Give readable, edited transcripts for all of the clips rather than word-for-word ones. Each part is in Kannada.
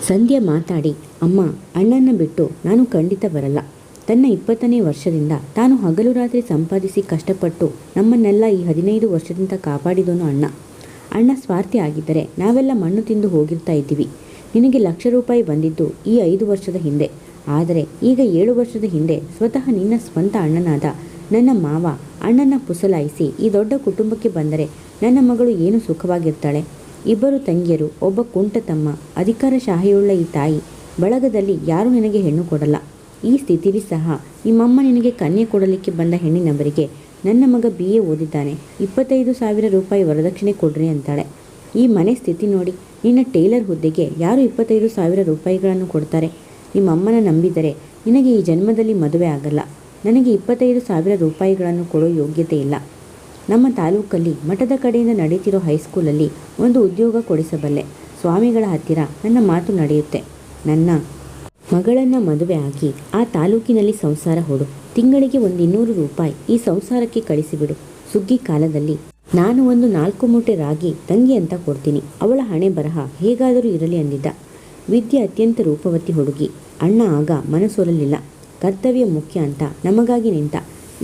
ಸಂಧ್ಯಾ ಮಾತಾಡಿ, ಅಮ್ಮ, ಅಣ್ಣನ ಬಿಟ್ಟು ನಾನು ಖಂಡಿತ ಬರಲ್ಲ. ತನ್ನ 20ನೇ ವರ್ಷದಿಂದ ತಾನು ಹಗಲು ರಾತ್ರಿ ಸಂಪಾದಿಸಿ ಕಷ್ಟಪಟ್ಟು ನಮ್ಮನ್ನೆಲ್ಲ ಈ 15 ವರ್ಷದಿಂದ ಕಾಪಾಡಿದವನು ಅಣ್ಣ. ಅಣ್ಣ ಸ್ವಾರ್ಥಿ ಆಗಿದ್ದರೆ ನಾವೆಲ್ಲ ಮಣ್ಣು ತಿಂದು ಹೋಗಿರ್ತಾ ಇದ್ದೀವಿ. ನಿನಗೆ ₹1,00,000 ಬಂದಿದ್ದು ಈ 5 ವರ್ಷದ ಹಿಂದೆ. ಆದರೆ ಈಗ 7 ವರ್ಷದ ಹಿಂದೆ ಸ್ವತಃ ನಿನ್ನ ಸ್ವಂತ ಅಣ್ಣನಾದ ನನ್ನ ಮಾವ ಅಣ್ಣನ ಪುಸಲಾಯಿಸಿ ಈ ದೊಡ್ಡ ಕುಟುಂಬಕ್ಕೆ ಬಂದರೆ ನನ್ನ ಮಗಳು ಏನು ಸುಖವಾಗಿರ್ತಾಳೆ? ಇಬ್ಬರು ತಂಗಿಯರು, ಒಬ್ಬ ಕುಂಟ ತಮ್ಮ, ಅಧಿಕಾರಶಾಹಿಯುಳ್ಳ ಈ ತಾಯಿ ಬಳಗದಲ್ಲಿ ಯಾರೂ ನಿನಗೆ ಹೆಣ್ಣು ಕೊಡಲ್ಲ. ಈ ಸ್ಥಿತಿಲಿ ಸಹ ನಿಮ್ಮಮ್ಮ ನಿನಗೆ ಕನ್ಯೆ ಕೊಡಲಿಕ್ಕೆ ಬಂದ ಹೆಣ್ಣಿನವರಿಗೆ ನನ್ನ ಮಗ BA ಓದಿದ್ದಾನೆ, ₹25,000 ವರದಕ್ಷಿಣೆ ಕೊಡ್ರಿ ಅಂತಾಳೆ. ಈ ಮನೆ ಸ್ಥಿತಿ ನೋಡಿ ನಿನ್ನ ಟೇಲರ್ ಹುದ್ದೆಗೆ ಯಾರು ₹25,000 ಕೊಡ್ತಾರೆ? ನಿಮ್ಮಮ್ಮನ ನಂಬಿದರೆ ನಿನಗೆ ಈ ಜನ್ಮದಲ್ಲಿ ಮದುವೆ ಆಗಲ್ಲ. ನನಗೆ ₹25,000 ಕೊಡೋ ಯೋಗ್ಯತೆ ಇಲ್ಲ. ನಮ್ಮ ತಾಲೂಕಲ್ಲಿ ಮಠದ ಕಡೆಯಿಂದ ನಡೀತಿರೋ ಹೈಸ್ಕೂಲಲ್ಲಿ ಒಂದು ಉದ್ಯೋಗ ಕೊಡಿಸಬಲ್ಲೆ. ಸ್ವಾಮಿಗಳ ಹತ್ತಿರ ನನ್ನ ಮಾತು ನಡೆಯುತ್ತೆ. ನನ್ನ ಮಗಳನ್ನು ಮದುವೆ ಆಗಿ ಆ ತಾಲೂಕಿನಲ್ಲಿ ಸಂಸಾರ ಹೊಡು. ತಿಂಗಳಿಗೆ ಒಂದು ₹200 ಈ ಸಂಸಾರಕ್ಕೆ ಕಳಿಸಿಬಿಡು. ಸುಗ್ಗಿ ಕಾಲದಲ್ಲಿ ನಾನು ಒಂದು 4 ಮೂಟೆ ರಾಗಿ ತಂಗಿ ಅಂತ ಕೊಡ್ತೀನಿ. ಅವಳ ಹಣೆ ಬರಹ ಹೇಗಾದರೂ ಇರಲಿ ಅಂದಿದ್ದ. ವಿದ್ಯೆ ಅತ್ಯಂತ ರೂಪವತಿ ಹುಡುಗಿ. ಅಣ್ಣ ಆಗ ಮನಸೋಲಲಿಲ್ಲ. ಕರ್ತವ್ಯ ಮುಖ್ಯ ಅಂತ ನಮಗಾಗಿ ನಿಂತ.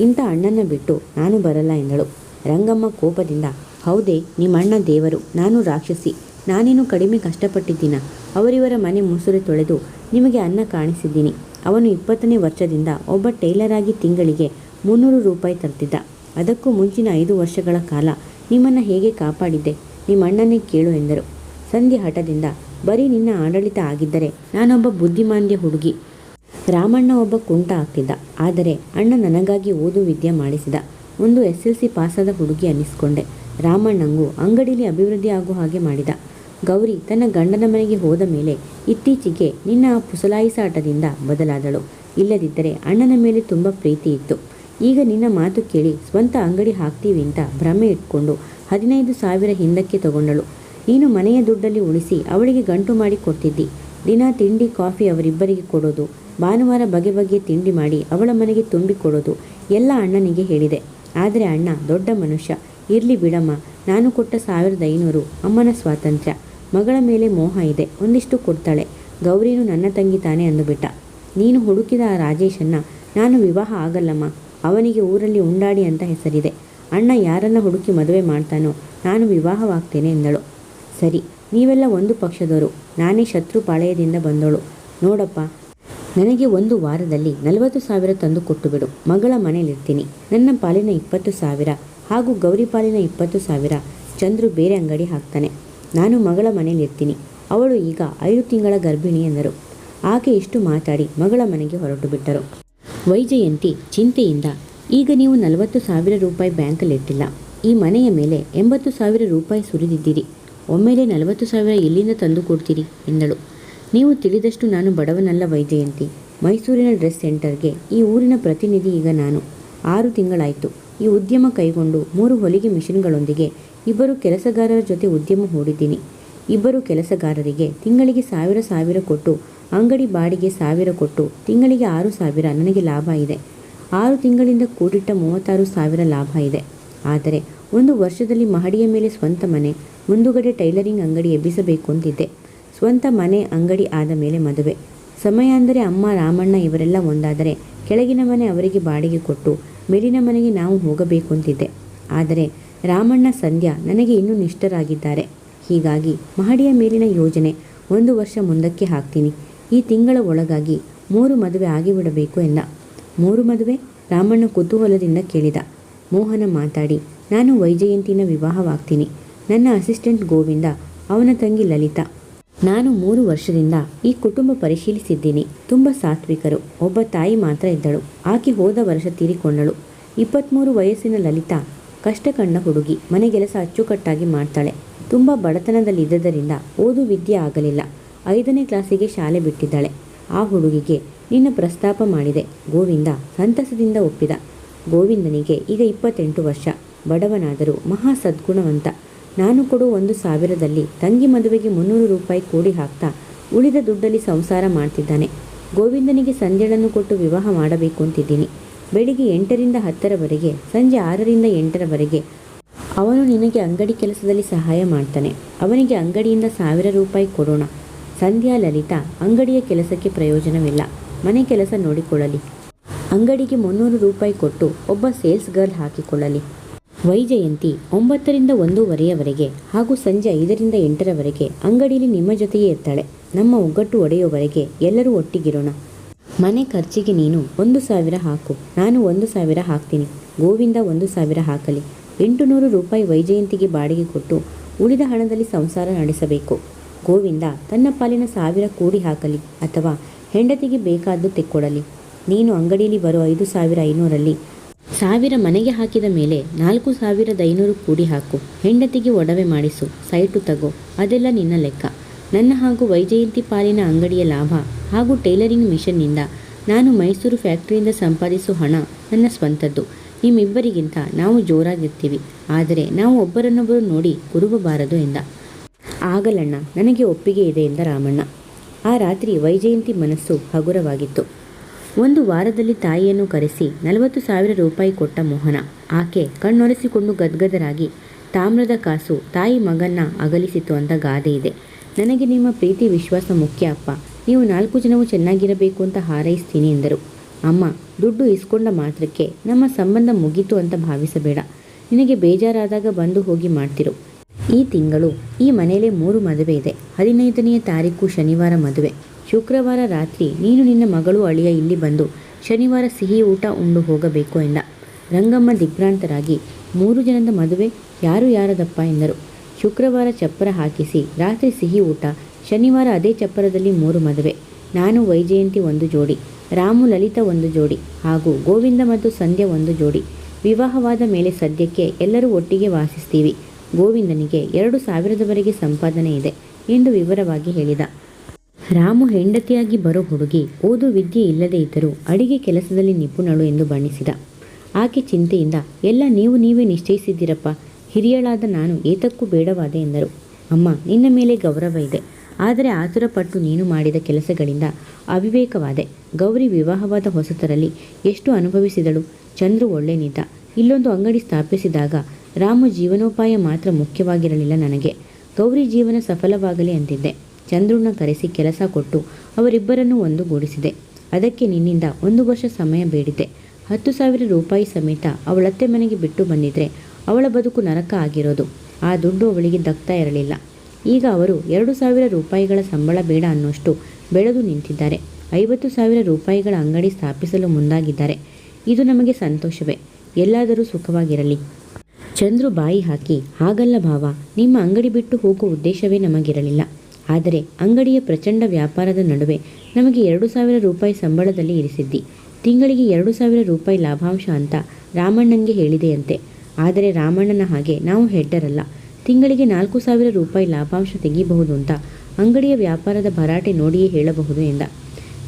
ಇಂಥ ಅಣ್ಣನ ಬಿಟ್ಟು ನಾನು ಬರಲ್ಲ ಎಂದಳು. ರಂಗಮ್ಮ ಕೋಪದಿಂದ, ಹೌದೇ, ನಿಮ್ಮಣ್ಣ ದೇವರು, ನಾನು ರಾಕ್ಷಸಿ. ನಾನೇನು ಕಡಿಮೆ ಕಷ್ಟಪಟ್ಟಿದ್ದೀನ? ಅವರಿವರ ಮನೆ ಮುಸುರೆ ತೊಳೆದು ನಿಮಗೆ ಅನ್ನ ಕಾಣಿಸಿದ್ದೀನಿ. ಅವನು 20ನೇ ವರ್ಷದಿಂದ ಒಬ್ಬ ಟೈಲರ್ ಆಗಿ ತಿಂಗಳಿಗೆ ₹300 ತರ್ತಿದ್ದ. ಅದಕ್ಕೂ ಮುಂಚಿನ 5 ವರ್ಷಗಳ ಕಾಲ ನಿಮ್ಮನ್ನು ಹೇಗೆ ಕಾಪಾಡಿದ್ದೆ? ನಿಮ್ಮಣ್ಣನೇ ಕೇಳು ಎಂದರು. ಸಂಧ್ಯಾ ಹಠದಿಂದ, ಬರೀ ನಿನ್ನ ಆಡಳಿತ ಆಗಿದ್ದರೆ ನಾನೊಬ್ಬ ಬುದ್ಧಿಮಾಂದ್ಯ ಹುಡುಗಿ. ರಾಮಣ್ಣ ಒಬ್ಬ ಕುಂಟ ಆಗ್ತಿದ್ದ. ಆದರೆ ಅಣ್ಣ ನನಗಾಗಿ ಓದು ವಿದ್ಯೆ ಮಾಡಿಸಿದ. ಒಂದು SLC ಪಾಸಾದ ಹುಡುಗಿ ಅನ್ನಿಸ್ಕೊಂಡೆ. ರಾಮಣ್ಣಂಗೂ ಅಂಗಡಿಲಿ ಅಭಿವೃದ್ಧಿ ಆಗೋ ಹಾಗೆ ಮಾಡಿದ. ಗೌರಿ ತನ್ನ ಗಂಡನ ಮನೆಗೆ ಹೋದ ಮೇಲೆ ಇತ್ತೀಚೆಗೆ ನಿನ್ನ ಪುಸಲಾಯಿಸಾಟದಿಂದ ಬದಲಾದಳು. ಇಲ್ಲದಿದ್ದರೆ ಅಣ್ಣನ ಮೇಲೆ ತುಂಬ ಪ್ರೀತಿ ಇತ್ತು. ಈಗ ನಿನ್ನ ಮಾತು ಕೇಳಿ ಸ್ವಂತ ಅಂಗಡಿ ಹಾಕ್ತೀವಿ ಅಂತ ಭ್ರಮೆ ಇಟ್ಕೊಂಡು 15,000 ಹಿಂದಕ್ಕೆ ತಗೊಂಡಳು. ನೀನು ಮನೆಯ ದುಡ್ಡಲ್ಲಿ ಉಳಿಸಿ ಅವಳಿಗೆ ಗಂಟು ಮಾಡಿ ಕೊಡ್ತಿದ್ದಿ. ದಿನ ತಿಂಡಿ ಕಾಫಿ ಅವರಿಬ್ಬರಿಗೆ ಕೊಡೋದು, ಭಾನುವಾರ ಬಗೆ ಬಗೆಯ ತಿಂಡಿ ಮಾಡಿ ಅವಳ ಮನೆಗೆ ತುಂಬಿ ಕೊಡೋದು ಎಲ್ಲ ಅಣ್ಣನಿಗೆ ಹೇಳಿದೆ. ಆದರೆ ಅಣ್ಣ ದೊಡ್ಡ ಮನುಷ್ಯ. ಇರಲಿ ಬಿಡಮ್ಮ, ನಾನು ಕೊಟ್ಟ 1,500 ಅಮ್ಮನ ಸ್ವಾತಂತ್ರ್ಯ. ಮಗಳ ಮೇಲೆ ಮೋಹ ಇದೆ, ಒಂದಿಷ್ಟು ಕೊಡ್ತಾಳೆ. ಗೌರಿನೂ ನನ್ನ ತಂಗಿ ತಾನೇ ಅಂದುಬಿಟ್ಟ. ನೀನು ಹುಡುಕಿದ ಆ ರಾಜೇಶನ್ನ ನಾನು ವಿವಾಹ ಆಗಲ್ಲಮ್ಮ. ಅವನಿಗೆ ಊರಲ್ಲಿ ಉಂಡಾಡಿ ಅಂತ ಹೆಸರಿದೆ. ಅಣ್ಣ ಯಾರನ್ನ ಹುಡುಕಿ ಮದುವೆ ಮಾಡ್ತಾನೋ ನಾನು ವಿವಾಹವಾಗ್ತೇನೆ ಎಂದಳು. ಸರಿ, ನೀವೆಲ್ಲ ಒಂದು ಪಕ್ಷದವರು, ನಾನೇ ಶತ್ರು ಪಾಳೆಯದಿಂದ ಬಂದೋಳು. ನೋಡಪ್ಪ, ನನಗೆ 1 ವಾರದಲ್ಲಿ 40,000 ತಂದು ಕೊಟ್ಟು ಬಿಡು. ಮಗಳ ಮನೇಲಿರ್ತೀನಿ. ನನ್ನ ಪಾಲಿನ 20,000 ಹಾಗೂ ಗೌರಿ ಪಾಲಿನ 20,000 ಚಂದ್ರು ಬೇರೆ ಅಂಗಡಿ ಹಾಕ್ತಾನೆ. ನಾನು ಮಗಳ ಮನೇಲಿರ್ತೀನಿ. ಅವಳು ಈಗ 5 ತಿಂಗಳ ಗರ್ಭಿಣಿ ಎಂದರು. ಆಕೆ ಇಷ್ಟು ಮಾತಾಡಿ ಮಗಳ ಮನೆಗೆ ಹೊರಟು ಬಿಟ್ಟರು. ವೈಜಯಂತಿ ಚಿಂತೆಯಿಂದ, ಈಗ ನೀವು ₹40,000 ಬ್ಯಾಂಕಲ್ಲಿಟ್ಟಿಲ್ಲ. ಈ ಮನೆಯ ಮೇಲೆ ₹80,000 ಸುರಿದಿದ್ದೀರಿ. ಒಮ್ಮೆಲೆ 40,000 ಎಲ್ಲಿಂದ ತಂದು ಕೊಡ್ತೀರಿ ಎಂದಳು. ನೀವು ತಿಳಿದಷ್ಟು ನಾನು ಬಡವನಲ್ಲ ವೈಜಯಂತಿ. ಮೈಸೂರಿನ ಡ್ರೆಸ್ ಸೆಂಟರ್ಗೆ ಈ ಊರಿನ ಪ್ರತಿನಿಧಿ ಈಗ ನಾನು. 6 ತಿಂಗಳಾಯಿತು ಈ ಉದ್ಯಮ ಕೈಗೊಂಡು. 3 ಹೊಲಿಗೆ ಮಿಷನ್ಗಳೊಂದಿಗೆ 2 ಕೆಲಸಗಾರರ ಜೊತೆ ಉದ್ಯಮ ಹೂಡಿದ್ದೀನಿ. 2 ಕೆಲಸಗಾರರಿಗೆ ತಿಂಗಳಿಗೆ 1,000 ಕೊಟ್ಟು, ಅಂಗಡಿ ಬಾಡಿಗೆ 1,000 ಕೊಟ್ಟು ತಿಂಗಳಿಗೆ 6,000 ನನಗೆ ಲಾಭ ಇದೆ. 6 ತಿಂಗಳಿಂದ ಕೂಡಿಟ್ಟ 36,000 ಲಾಭ ಇದೆ. ಆದರೆ 1 ವರ್ಷದಲ್ಲಿ ಮಹಡಿಯ ಮೇಲೆ ಸ್ವಂತ ಮನೆ, ಮುಂದುಗಡೆ ಟೈಲರಿಂಗ್ ಅಂಗಡಿ ಎಬ್ಬಿಸಬೇಕು ಅಂತಿದ್ದೆ. ಸ್ವಂತ ಮನೆ ಅಂಗಡಿ ಆದ ಮೇಲೆ ಮದುವೆ. ಸಮಯ ಅಂದರೆ ಅಮ್ಮ ರಾಮಣ್ಣ ಇವರೆಲ್ಲ ಒಂದಾದರೆ ಕೆಳಗಿನ ಮನೆ ಅವರಿಗೆ ಬಾಡಿಗೆ ಕೊಟ್ಟು ಮೇಲಿನ ಮನೆಗೆ ನಾವು ಹೋಗಬೇಕು ಅಂತಿದ್ದೆ. ಆದರೆ ರಾಮಣ್ಣ ಸಂಧ್ಯಾ ನನಗೆ ಇನ್ನೂ ನಿಷ್ಠರಾಗಿದ್ದಾರೆ. ಹೀಗಾಗಿ ಮಹಡಿಯ ಮೇಲಿನ ಯೋಜನೆ 1 ವರ್ಷ ಮುಂದಕ್ಕೆ ಹಾಕ್ತೀನಿ. ಈ ತಿಂಗಳ ಒಳಗಾಗಿ 3 ಮದುವೆ ಆಗಿಬಿಡಬೇಕು ಎಂದ. 3 ಮದುವೆ? ರಾಮಣ್ಣ ಕುತೂಹಲದಿಂದ ಕೇಳಿದ. ಮೋಹನ ಮಾತಾಡಿ, ನಾನು ವೈಜಯಂತಿನ ವಿವಾಹವಾಗ್ತೀನಿ. ನನ್ನ ಅಸಿಸ್ಟೆಂಟ್ ಗೋವಿಂದ, ಅವನ ತಂಗಿ ಲಲಿತಾ. ನಾನು 3 ವರ್ಷದಿಂದ ಈ ಕುಟುಂಬ ಪರಿಶೀಲಿಸಿದ್ದೀನಿ. ತುಂಬ ಸಾತ್ವಿಕರು. ಒಬ್ಬ ತಾಯಿ ಮಾತ್ರ ಇದ್ದಳು. ಆಕೆ ಹೋದ ವರ್ಷ ತೀರಿಕೊಂಡಳು. 23 ವಯಸ್ಸಿನ ಲಲಿತಾ ಕಷ್ಟ ಕಂಡ ಹುಡುಗಿ. ಮನೆಗೆಲಸ ಅಚ್ಚುಕಟ್ಟಾಗಿ ಮಾಡ್ತಾಳೆ. ತುಂಬ ಬಡತನದಲ್ಲಿದ್ದರಿಂದ ಓದು ವಿದ್ಯೆ ಆಗಲಿಲ್ಲ. 5ನೇ ಕ್ಲಾಸಿಗೆ ಶಾಲೆ ಬಿಟ್ಟಿದ್ದಾಳೆ. ಆ ಹುಡುಗಿಗೆ ನಿನ್ನ ಪ್ರಸ್ತಾಪ ಮಾಡಿದೆ. ಗೋವಿಂದ ಸಂತಸದಿಂದ ಒಪ್ಪಿದ. ಗೋವಿಂದನಿಗೆ ಈಗ 28 ವರ್ಷ. ಬಡವನಾದರೂ ಮಹಾ ಸದ್ಗುಣವಂತ. ನಾನು ಕೊಡು 1,000ದಲ್ಲಿ ತಂಗಿ ಮದುವೆಗೆ ₹300 ಕೂಡಿ ಹಾಕ್ತಾ ಉಳಿದ ದುಡ್ಡಲ್ಲಿ ಸಂಸಾರ ಮಾಡ್ತಿದ್ದಾನೆ. ಗೋವಿಂದನಿಗೆ ಸಂಧ್ಯಳನ್ನು ಕೊಟ್ಟು ವಿವಾಹ ಮಾಡಬೇಕು ಅಂತಿದ್ದೀನಿ. ಬೆಳಿಗ್ಗೆ 8ರಿಂದ 10ರವರೆಗೆ, ಸಂಜೆ 6ರಿಂದ 8ರವರೆಗೆ ಅವನು ನಿನಗೆ ಅಂಗಡಿ ಕೆಲಸದಲ್ಲಿ ಸಹಾಯ ಮಾಡ್ತಾನೆ. ಅವನಿಗೆ ಅಂಗಡಿಯಿಂದ ₹1,000 ಕೊಡೋಣ. ಸಂಧ್ಯಾ ಲಲಿತಾ ಅಂಗಡಿಯ ಕೆಲಸಕ್ಕೆ ಪ್ರಯೋಜನವಿಲ್ಲ, ಮನೆ ಕೆಲಸ ನೋಡಿಕೊಳ್ಳಲಿ. ಅಂಗಡಿಗೆ 300 ರೂಪಾಯಿ ಕೊಟ್ಟು ಒಬ್ಬ ಸೇಲ್ಸ್ ಗರ್ಲ್ ಹಾಕಿಕೊಳ್ಳಲಿ. ವೈಜಯಂತಿ 9ರಿಂದ 1:15 ಹಾಗೂ ಸಂಜೆ 5ರಿಂದ 8ರವರೆಗೆ ಅಂಗಡಿಯಲ್ಲಿ ನಿಮ್ಮ ಜೊತೆಯೇ ಇರ್ತಾಳೆ. ನಮ್ಮ ಒಗ್ಗಟ್ಟು ಒಡೆಯುವವರೆಗೆ ಎಲ್ಲರೂ ಒಟ್ಟಿಗಿರೋಣ. ಮನೆ ಖರ್ಚಿಗೆ ನೀನು 1,000 ಹಾಕು, ನಾನು 1,000 ಹಾಕ್ತೀನಿ. ಗೋವಿಂದ 1,000 ಹಾಕಲಿ. 800 ರೂಪಾಯಿ ವೈಜಯಂತಿಗೆ ಬಾಡಿಗೆ ಕೊಟ್ಟು ಉಳಿದ ಹಣದಲ್ಲಿ ಸಂಸಾರ ನಡೆಸಬೇಕು. ಗೋವಿಂದ ತನ್ನ ಪಾಲಿನ 1,000 ಕೂಡಿ ಹಾಕಲಿ ಅಥವಾ ಹೆಂಡತಿಗೆ ಬೇಕಾದ್ದು ತೆಕ್ಕೊಡಲಿ. ನೀನು ಅಂಗಡಿಯಲ್ಲಿ ಬರೋ 5,500ರಲ್ಲಿ 1,000 ಮನೆಗೆ ಹಾಕಿದ ಮೇಲೆ 4,500 ಕೂಡಿ ಹಾಕು. ಹೆಂಡತಿಗೆ ಒಡವೆ ಮಾಡಿಸು, ಸೈಟು ತಗೋ, ಅದೆಲ್ಲ ನಿನ್ನ ಲೆಕ್ಕ. ನನ್ನ ಹಾಗೂ ವೈಜಯಂತಿ ಪಾಲಿನ ಅಂಗಡಿಯ ಲಾಭ ಹಾಗೂ ಟೈಲರಿಂಗ್ ಮಿಷನ್ನಿಂದ ನಾನು ಮೈಸೂರು ಫ್ಯಾಕ್ಟರಿಯಿಂದ ಸಂಪಾದಿಸೋ ಹಣ ನನ್ನ ಸ್ವಂತದ್ದು. ನಿಮ್ಮಿಬ್ಬರಿಗಿಂತ ನಾವು ಜೋರಾಗಿರ್ತೀವಿ, ಆದರೆ ನಾವು ಒಬ್ಬರನ್ನೊಬ್ಬರು ನೋಡಿ ಕುರುಬಬಾರದು ಎಂದ. ಆಗಲಣ್ಣ, ನನಗೆ ಒಪ್ಪಿಗೆ ಇದೆ ಎಂದ ರಾಮಣ್ಣ. ಆ ರಾತ್ರಿ ವೈಜಯಂತಿ ಮನಸ್ಸು ಹಗುರವಾಗಿತ್ತು. ಒಂದು ವಾರದಲ್ಲಿ ತಾಯಿಯನ್ನು ಕರೆಸಿ 40,000 ರೂಪಾಯಿ ಕೊಟ್ಟ ಮೋಹನ. ಆಕೆ ಕಣ್ಣೊರೆಸಿಕೊಂಡು ಗದ್ಗದರಾಗಿ, ತಾಮ್ರದ ಕಾಸು ತಾಯಿ ಮಗನ್ನ ಅಗಲಿಸಿತು ಅಂತ ಗಾದೆ ಇದೆ. ನನಗೆ ನಿಮ್ಮ ಪ್ರೀತಿ ವಿಶ್ವಾಸ ಮುಖ್ಯ ಅಪ್ಪ. ನೀವು 4 ಜನವು ಚೆನ್ನಾಗಿರಬೇಕು ಅಂತ ಹಾರೈಸ್ತೀನಿ ಎಂದರು. ಅಮ್ಮ, ದುಡ್ಡು ಇಸ್ಕೊಂಡ ಮಾತ್ರಕ್ಕೆ ನಮ್ಮ ಸಂಬಂಧ ಮುಗೀತು ಅಂತ ಭಾವಿಸಬೇಡ. ನಿನಗೆ ಬೇಜಾರಾದಾಗ ಬಂದು ಹೋಗಿ ಮಾಡ್ತಿರು. ಈ ತಿಂಗಳು ಈ ಮನೆಯಲ್ಲೇ 3 ಮದುವೆ ಇದೆ. 15ನೇ ತಾರೀಕು ಶನಿವಾರ ಮದುವೆ. ಶುಕ್ರವಾರ ರಾತ್ರಿ ನೀನು ನಿನ್ನ ಮಗಳು ಅಳಿಯ ಇಲ್ಲಿ ಬಂದು ಶನಿವಾರ ಸಿಹಿ ಊಟ ಉಂಡು ಹೋಗಬೇಕು ಎಂದ. ರಂಗಮ್ಮ ದಿಗ್ಭ್ರಾಂತರಾಗಿ, 3 ಜನದ ಮದುವೆ, ಯಾರು ಯಾರದಪ್ಪ ಎಂದರು. ಶುಕ್ರವಾರ ಚಪ್ಪರ ಹಾಕಿಸಿ ರಾತ್ರಿ ಸಿಹಿ ಊಟ, ಶನಿವಾರ ಅದೇ ಚಪ್ಪರದಲ್ಲಿ 3 ಮದುವೆ. ನಾನು ವೈಜಯಂತಿ 1 ಜೋಡಿ, ರಾಮು ಲಲಿತಾ 1 ಜೋಡಿ ಹಾಗೂ ಗೋವಿಂದ ಮತ್ತು ಸಂಧ್ಯಾ 1 ಜೋಡಿ. ವಿವಾಹವಾದ ಮೇಲೆ ಸದ್ಯಕ್ಕೆ ಎಲ್ಲರೂ ಒಟ್ಟಿಗೆ ವಾಸಿಸ್ತೀವಿ. ಗೋವಿಂದನಿಗೆ 2,000ವರೆಗೆ ಸಂಪಾದನೆ ಇದೆ ಎಂದು ವಿವರವಾಗಿ ಹೇಳಿದ. ರಾಮು ಹೆಂಡತಿಯಾಗಿ ಬರೋ ಹುಡುಗಿ ಓದು ವಿದ್ಯೆ ಇಲ್ಲದೇ ಇದ್ದರೂ ಅಡಿಗೆ ಕೆಲಸದಲ್ಲಿ ನಿಪುಣಳು ಎಂದು ಬಣ್ಣಿಸಿದ. ಆಕೆ ಚಿಂತೆಯಿಂದ, ಎಲ್ಲ ನೀವೇ ನಿಶ್ಚಯಿಸಿದ್ದೀರಪ್ಪ. ಹಿರಿಯಳಾದ ನಾನು ಏತಕ್ಕೂ ಬೇಡವಾದೆ ಎಂದರು. ಅಮ್ಮ, ನಿನ್ನ ಮೇಲೆ ಗೌರವ ಇದೆ, ಆದರೆ ಆತುರಪಟ್ಟು ನೀನು ಮಾಡಿದ ಕೆಲಸಗಳಿಂದ ಅವಿವೇಕವಾದೆ. ಗೌರಿ ವಿವಾಹವಾದ ಹೊಸತರಲ್ಲಿ ಎಷ್ಟು ಅನುಭವಿಸಿದಳು. ಚಂದ್ರು ಒಳ್ಳೆನಿದ್ದ. ಇಲ್ಲೊಂದು ಅಂಗಡಿ ಸ್ಥಾಪಿಸಿದಾಗ ರಾಮು ಜೀವನೋಪಾಯ ಮಾತ್ರ ಮುಖ್ಯವಾಗಿರಲಿಲ್ಲ ನನಗೆ. ಗೌರಿ ಜೀವನ ಸಫಲವಾಗಲಿ ಅಂತಿದ್ದೆ. ಚಂದ್ರನ ಕರೆಸಿ ಕೆಲಸ ಕೊಟ್ಟು ಅವರಿಬ್ಬರನ್ನು ಒಂದುಗೂಡಿಸಿದೆ. ಅದಕ್ಕೆ ನಿನ್ನಿಂದ 1 ವರ್ಷ ಸಮಯ ಬೇಡಿದ್ದೆ. 10,000 ರೂಪಾಯಿ ಸಮೇತ ಅವಳತ್ತೆ ಮನೆಗೆ ಬಿಟ್ಟು ಬಂದಿದ್ರೆ ಅವಳ ಬದುಕು ನರಕ ಆಗಿರೋದು. ಆ ದುಡ್ಡು ಅವಳಿಗೆ ದಕ್ತಾ ಇರಲಿಲ್ಲ. ಈಗ ಅವರು 2,000 ರೂಪಾಯಿಗಳ ಸಂಬಳ ಬೇಡ ಅನ್ನೋಷ್ಟು ಬೆಳೆದು ನಿಂತಿದ್ದಾರೆ. 50,000 ರೂಪಾಯಿಗಳ ಅಂಗಡಿ ಸ್ಥಾಪಿಸಲು ಮುಂದಾಗಿದ್ದಾರೆ. ಇದು ನಮಗೆ ಸಂತೋಷವೇ. ಎಲ್ಲಾದರೂ ಸುಖವಾಗಿರಲಿ. ಚಂದ್ರು ಬಾಯಿ ಹಾಕಿ, ಹಾಗಲ್ಲ ಭಾವ, ನಿಮ್ಮ ಅಂಗಡಿ ಬಿಟ್ಟು ಹೋಗುವ ಉದ್ದೇಶವೇ ನಮಗಿರಲಿಲ್ಲ. ಆದರೆ ಅಂಗಡಿಯ ಪ್ರಚಂಡ ವ್ಯಾಪಾರದ ನಡುವೆ ನಮಗೆ 2,000 ರೂಪಾಯಿ ಸಂಬಳದಲ್ಲಿ ಇರಿಸಿದ್ದಿ. ತಿಂಗಳಿಗೆ 2,000 ರೂಪಾಯಿ ಲಾಭಾಂಶ ಅಂತ ರಾಮಣ್ಣನಿಗೆ ಹೇಳಿದೆಯಂತೆ. ಆದರೆ ರಾಮಣ್ಣನ ಹಾಗೆ ನಾವು ಹೆಡ್ಡರಲ್ಲ. ತಿಂಗಳಿಗೆ 4,000 ರೂಪಾಯಿ ಲಾಭಾಂಶ ತೆಗಿಬಹುದು ಅಂತ ಅಂಗಡಿಯ ವ್ಯಾಪಾರದ ಭರಾಟೆ ನೋಡಿಯೇ ಹೇಳಬಹುದು ಎಂದ.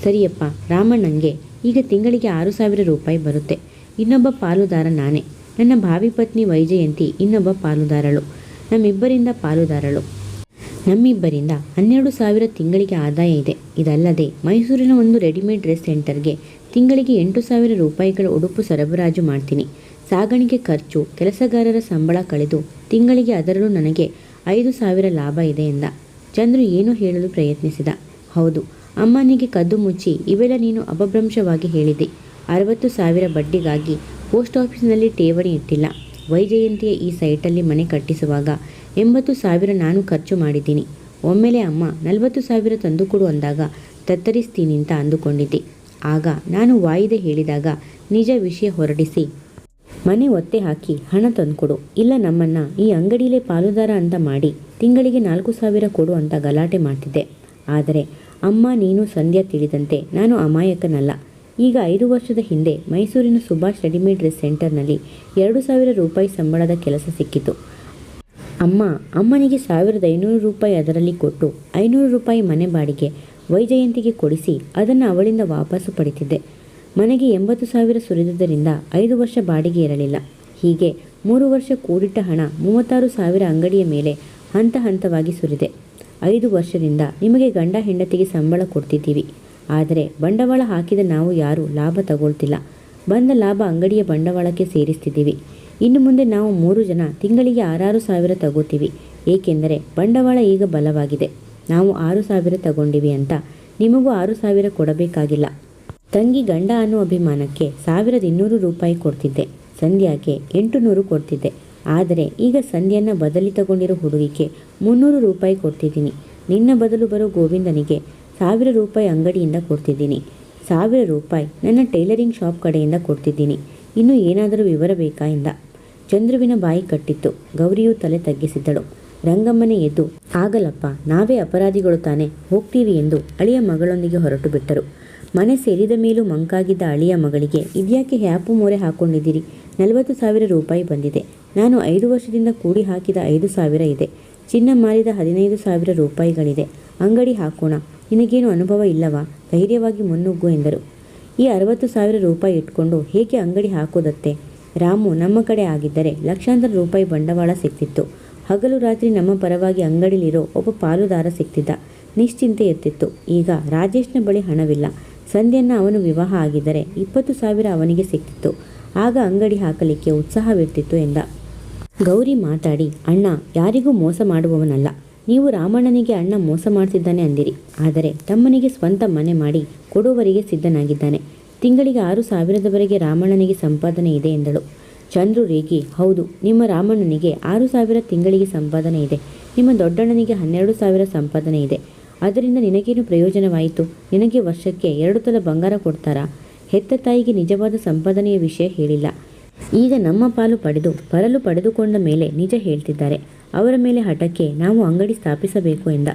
ಸರಿಯಪ್ಪ, ರಾಮಣ್ಣಂಗೆ ಈಗ ತಿಂಗಳಿಗೆ 6,000 ರೂಪಾಯಿ ಬರುತ್ತೆ. ಇನ್ನೊಬ್ಬ ಪಾಲುದಾರ ನಾನೇ. ನನ್ನ ಭಾವಿ ಪತ್ನಿ ವೈಜಯಂತಿ ಇನ್ನೊಬ್ಬ ಪಾಲುದಾರಳು. ನಮ್ಮಿಬ್ಬರಿಂದ 12,000 ತಿಂಗಳಿಗೆ ಆದಾಯ ಇದೆ. ಇದಲ್ಲದೆ ಮೈಸೂರಿನ ಒಂದು ರೆಡಿಮೇಡ್ ಡ್ರೆಸ್ ಸೆಂಟರ್ಗೆ ತಿಂಗಳಿಗೆ 8,000 ರೂಪಾಯಿಗಳ ಉಡುಪು ಸರಬರಾಜು ಮಾಡ್ತೀನಿ. ಸಾಗಾಣಿಕೆ ಖರ್ಚು, ಕೆಲಸಗಾರರ ಸಂಬಳ ಕಳೆದು ತಿಂಗಳಿಗೆ ಅದರಲ್ಲೂ ನನಗೆ 5,000 ಲಾಭ ಇದೆ ಎಂದ. ಚಂದ್ರು ಏನೋ ಹೇಳಲು ಪ್ರಯತ್ನಿಸಿದ. ಹೌದು, ಅಮ್ಮನಿಗೆ ಕದ್ದು ಮುಚ್ಚಿ ಇವೆಲ್ಲ ನೀನು ಅಪಭ್ರಂಶವಾಗಿ ಹೇಳಿದೆ. 60,000 ಬಡ್ಡಿಗಾಗಿ ಪೋಸ್ಟ್ ಆಫೀಸಿನಲ್ಲಿ ಠೇವಣಿ ಇಟ್ಟಿಲ್ಲ. ವೈಜಯಂತಿಯ ಈ ಸೈಟಲ್ಲಿ ಮನೆ ಕಟ್ಟಿಸುವಾಗ 80,000 ನಾನು ಖರ್ಚು ಮಾಡಿದ್ದೀನಿ. ಒಮ್ಮೆಲೆ ಅಮ್ಮ 40,000 ತಂದುಕೊಡು ಅಂದಾಗ ತತ್ತರಿಸ್ತೀನಿ ಅಂತ ಅಂದುಕೊಂಡಿದ್ದೆ. ಆಗ ನಾನು ವಾಯಿದೆ ಹೇಳಿದಾಗ ನಿಜ ವಿಷಯ ಹೊರಡಿಸಿ ಮನೆ ಒತ್ತೆ ಹಾಕಿ ಹಣ ತಂದುಕೊಡು, ಇಲ್ಲ ನಮ್ಮನ್ನು ಈ ಅಂಗಡಿಯಲ್ಲೇ ಪಾಲುದಾರ ಅಂತ ಮಾಡಿ ತಿಂಗಳಿಗೆ 4,000 ಕೊಡು ಅಂತ ಗಲಾಟೆ ಮಾಡ್ತಿದ್ದೆ. ಆದರೆ ಅಮ್ಮ, ನೀನು, ಸಂಧ್ಯಾ ತಿಳಿದಂತೆ ನಾನು ಅಮಾಯಕನಲ್ಲ. ಈಗ 5 ವರ್ಷದ ಹಿಂದೆ ಮೈಸೂರಿನ ಸುಭಾಷ್ ರೆಡಿಮೇಡ್ ಡ್ರೆಸ್ ಸೆಂಟರ್ನಲ್ಲಿ 2,000 ರೂಪಾಯಿ ಸಂಬಳದ ಕೆಲಸ ಸಿಕ್ಕಿತು. ಅಮ್ಮನಿಗೆ 1,500 ರೂಪಾಯಿ ಅದರಲ್ಲಿ ಕೊಟ್ಟು 500 ರೂಪಾಯಿ ಮನೆ ಬಾಡಿಗೆ ವೈಜಯಂತಿಗೆ ಕೊಡಿಸಿ ಅದನ್ನು ಅವಳಿಂದ ವಾಪಸ್ಸು ಪಡಿತಿದ್ದೆ. ಮನೆಗೆ 80,000 ಸುರಿದುದರಿಂದ 5 ವರ್ಷ ಬಾಡಿಗೆ ಇರಲಿಲ್ಲ. ಹೀಗೆ 3 ವರ್ಷ ಕೂಡಿಟ್ಟ ಹಣ 36,000 ಅಂಗಡಿಯ ಮೇಲೆ ಹಂತ ಹಂತವಾಗಿ ಸುರಿದೆ. 5 ವರ್ಷದಿಂದ ನಿಮಗೆ ಗಂಡ ಹೆಂಡತಿಗೆ ಸಂಬಳ ಕೊಡ್ತಿದ್ದೀವಿ. ಆದರೆ ಬಂಡವಾಳ ಹಾಕಿದ ನಾವು ಯಾರೂ ಲಾಭ ತಗೊಳ್ತಿಲ್ಲ. ಬಂದ ಲಾಭ ಅಂಗಡಿಯ ಬಂಡವಾಳಕ್ಕೆ ಸೇರಿಸ್ತಿದ್ದೀವಿ. ಇನ್ನು ಮುಂದೆ ನಾವು 3 ಜನ ತಿಂಗಳಿಗೆ 6,000 ತಗೋತೀವಿ. ಏಕೆಂದರೆ ಬಂಡವಾಳ ಈಗ ಬಲವಾಗಿದೆ. ನಾವು 6,000 ತಗೊಂಡಿವಿ ಅಂತ ನಿಮಗೂ 6,000 ಕೊಡಬೇಕಾಗಿಲ್ಲ. ತಂಗಿ ಗಂಡ ಅನ್ನೋ ಅಭಿಮಾನಕ್ಕೆ 1,200 ರೂಪಾಯಿ ಕೊಡ್ತಿದ್ದೆ, ಸಂಧ್ಯಾಗೆ 800 ಕೊಡ್ತಿದ್ದೆ. ಆದರೆ ಈಗ ಸಂಧ್ಯಾನ ಬದಲಿ ತಗೊಂಡಿರೋ ಹುಡುಗಿಗೆ 300 ರೂಪಾಯಿ ಕೊಡ್ತಿದ್ದೀನಿ. ನಿನ್ನ ಬದಲು ಬರೋ ಗೋವಿಂದನಿಗೆ 1,000 ರೂಪಾಯಿ ಅಂಗಡಿಯಿಂದ ಕೊಡ್ತಿದ್ದೀನಿ. 1,000 ರೂಪಾಯಿ ನನ್ನ ಟೈಲರಿಂಗ್ ಶಾಪ್ ಕಡೆಯಿಂದ ಕೊಡ್ತಿದ್ದೀನಿ. ಇನ್ನೂ ಏನಾದರೂ ವಿವರ ಬೇಕಾ ಎಂದ. ಚಂದ್ರುವಿನ ಬಾಯಿ ಕಟ್ಟಿತ್ತು. ಗೌರಿಯು ತಲೆ ತಗ್ಗಿಸಿದ್ದಳು. ರಂಗಮ್ಮನೇ ಎದ್ದು, ಆಗಲ್ಲಪ್ಪ, ನಾವೇ ಅಪರಾಧಿಗಳು ತಾನೆ, ಹೋಗ್ತೀವಿ ಎಂದು ಅಳಿಯ ಮಗಳೊಂದಿಗೆ ಹೊರಟು ಬಿಟ್ಟರು. ಮನೆ ಸೇರಿದ ಮೇಲೂ ಮಂಕಾಗಿದ್ದ ಅಳಿಯ ಮಗಳಿಗೆ ಇದ್ಯಾಕೆ ಹ್ಯಾಪು ಮೋರೆ ಹಾಕ್ಕೊಂಡಿದ್ದೀರಿ? 40,000 ರೂಪಾಯಿ ಬಂದಿದೆ. ನಾನು 5 ವರ್ಷದಿಂದ ಕೂಡಿ ಹಾಕಿದ 5,000 ಇದೆ. ಚಿನ್ನ ಮಾರಿದ 15,000 ರೂಪಾಯಿಗಳಿದೆ. ಅಂಗಡಿ ಹಾಕೋಣ, ನಿನಗೇನು ಅನುಭವ ಇಲ್ಲವಾ? ಧೈರ್ಯವಾಗಿ ಮುನ್ನುಗ್ಗು ಎಂದರು. ಈ 60,000 ರೂಪಾಯಿ ಇಟ್ಕೊಂಡು ಹೇಗೆ ಅಂಗಡಿ ಹಾಕೋದತ್ತೆ? ರಾಮು ನಮ್ಮ ಕಡೆ ಆಗಿದ್ದರೆ ಲಕ್ಷಾಂತರ ರೂಪಾಯಿ ಬಂಡವಾಳ ಸಿಗ್ತಿತ್ತು. ಹಗಲು ರಾತ್ರಿ ನಮ್ಮ ಪರವಾಗಿ ಅಂಗಡಿಲಿರೋ ಒಬ್ಬ ಪಾಲುದಾರ ಸಿಗ್ತಿದ್ದ. ನಿಶ್ಚಿಂತೆ ಇರ್ತಿತ್ತು. ಈಗ ರಾಜೇಶ್ನ ಬಳಿ ಹಣವಿಲ್ಲ. ಸಂಧ್ಯನ್ನ ಅವನು ವಿವಾಹ ಆಗಿದ್ದರೆ 20,000 ಅವನಿಗೆ ಸಿಗ್ತಿತ್ತು. ಆಗ ಅಂಗಡಿ ಹಾಕಲಿಕ್ಕೆ ಉತ್ಸಾಹವಿರ್ತಿತ್ತು ಎಂದ. ಗೌರಿ ಮಾತಾಡಿ, ಅಣ್ಣ ಯಾರಿಗೂ ಮೋಸ ಮಾಡುವವನಲ್ಲ. ನೀವು ರಾಮಣ್ಣನಿಗೆ ಅಣ್ಣ ಮೋಸ ಮಾಡ್ತಿದ್ದಾನೆ ಅಂದಿರಿ. ಆದರೆ ತಮ್ಮನಿಗೆ ಸ್ವಂತ ಮನೆ ಮಾಡಿ ಕೊಡುವವರಿಗೆ ಸಿದ್ಧನಾಗಿದ್ದಾನೆ. ತಿಂಗಳಿಗೆ 6,000ದವರೆಗೆ ರಾಮಣ್ಣನಿಗೆ ಸಂಪಾದನೆ ಇದೆ ಎಂದಳು. ಚಂದ್ರು ರೇಗಿ, ಹೌದು, ನಿಮ್ಮ ರಾಮಣ್ಣನಿಗೆ 6,000 ತಿಂಗಳಿಗೆ ಸಂಪಾದನೆ ಇದೆ. ನಿಮ್ಮ ದೊಡ್ಡಣ್ಣನಿಗೆ 12,000 ಸಂಪಾದನೆ ಇದೆ. ಅದರಿಂದ ನಿನಗೇನು ಪ್ರಯೋಜನವಾಯಿತು? ನಿನಗೆ ವರ್ಷಕ್ಕೆ 2 ತೊಲೆ ಬಂಗಾರ ಕೊಡ್ತಾರಾ? ಹೆತ್ತ ತಾಯಿಗೆ ನಿಜವಾದ ಸಂಪಾದನೆಯ ವಿಷಯ ಹೇಳಿಲ್ಲ. ಈಗ ನಮ್ಮ ಪಾಲು ಪಡೆದು ಪರಲು ಪಡೆದುಕೊಂಡ ಮೇಲೆ ನಿಜ ಹೇಳ್ತಿದ್ದಾರೆ. ಅವರ ಮೇಲೆ ಹಠಕ್ಕೆ ನಾವು ಅಂಗಡಿ ಸ್ಥಾಪಿಸಬೇಕು ಎಂದ.